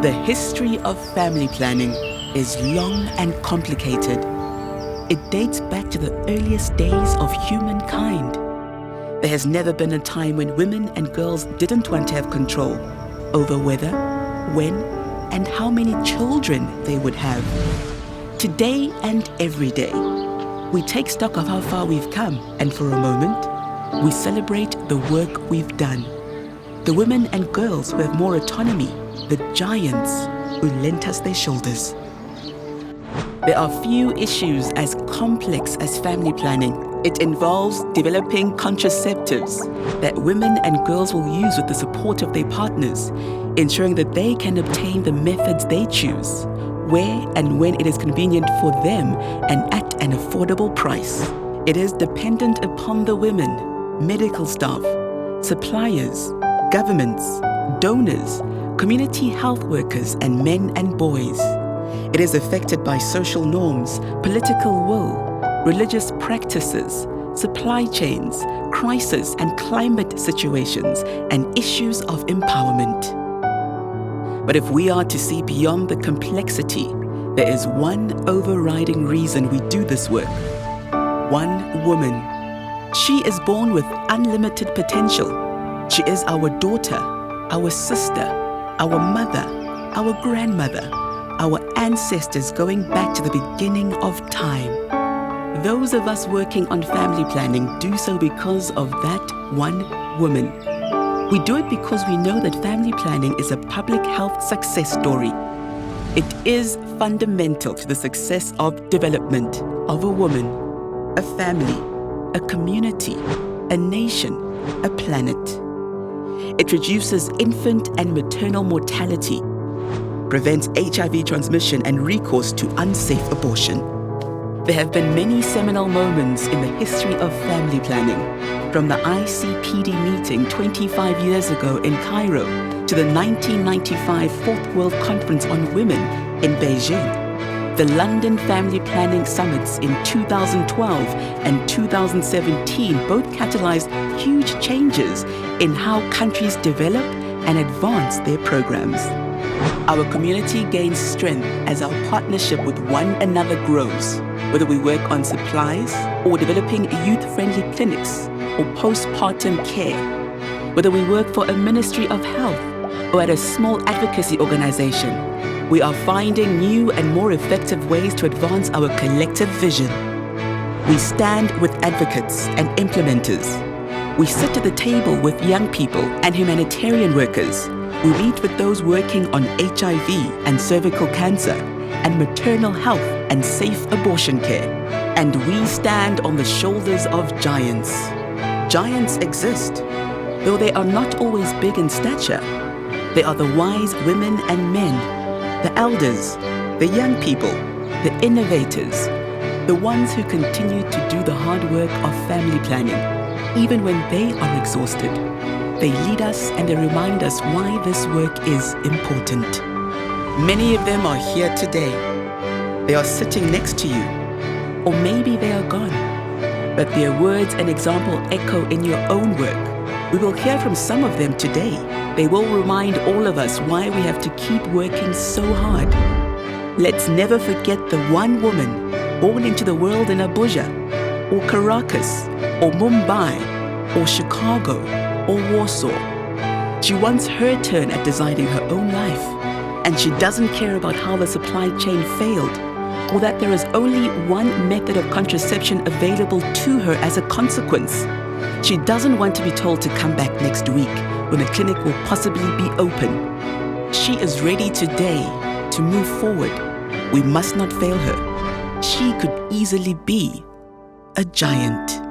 The history of family planning is long and complicated. It dates back to the earliest days of humankind. There has never been a time when women and girls didn't want to have control over whether, when, and how many children they would have. Today and every day, we take stock of how far we've come, and for a moment, we celebrate the work we've done. The women and girls who have more autonomy, the giants who lent us their shoulders. There are few issues as complex as family planning. It involves developing contraceptives that women and girls will use with the support of their partners, ensuring that they can obtain the methods they choose, where and when it is convenient for them and at an affordable price. It is dependent upon the women, medical staff, suppliers, governments, donors, community health workers, and men and boys. It is affected by social norms, political will, religious practices, supply chains, crisis and climate situations, and issues of empowerment. But if we are to see beyond the complexity, there is one overriding reason we do this work. One woman. She is born with unlimited potential. She is our daughter, our sister, our mother, our grandmother, our ancestors going back to the beginning of time. Those of us working on family planning do so because of that one woman. We do it because we know that family planning is a public health success story. It is fundamental to the success of development of a woman, a family, a community, a nation, a planet. It reduces infant and maternal mortality, prevents HIV transmission and recourse to unsafe abortion. There have been many seminal moments in the history of family planning, from the ICPD meeting 25 years ago in Cairo to the 1995 Fourth World Conference on Women in Beijing, the London Family Planning Summits in 2012 and 2017 both catalyzed huge changes in how countries develop and advance their programs. Our community gains strength as our partnership with one another grows, whether we work on supplies or developing youth-friendly clinics or postpartum care, whether we work for a Ministry of Health or at a small advocacy organization. We are finding new and more effective ways to advance our collective vision. We stand with advocates and implementers. We sit at the table with young people and humanitarian workers. We meet with those working on HIV and cervical cancer and maternal health and safe abortion care. And we stand on the shoulders of giants. Giants exist, though they are not always big in stature. They are the wise women and men, the elders, the young people, the innovators, the ones who continue to do the hard work of family planning, even when they are exhausted. They lead us and they remind us why this work is important. Many of them are here today. They are sitting next to you, or maybe they are gone, but their words and example echo in your own work. We will hear from some of them today. They will remind all of us why we have to keep working so hard. Let's never forget the one woman born into the world in Abuja, or Caracas, or Mumbai, or Chicago, or Warsaw. She wants her turn at designing her own life, and she doesn't care about how the supply chain failed, or that there is only one method of contraception available to her as a consequence. She doesn't want to be told to come back next week when a clinic will possibly be open. She is ready today to move forward. We must not fail her. She could easily be a giant.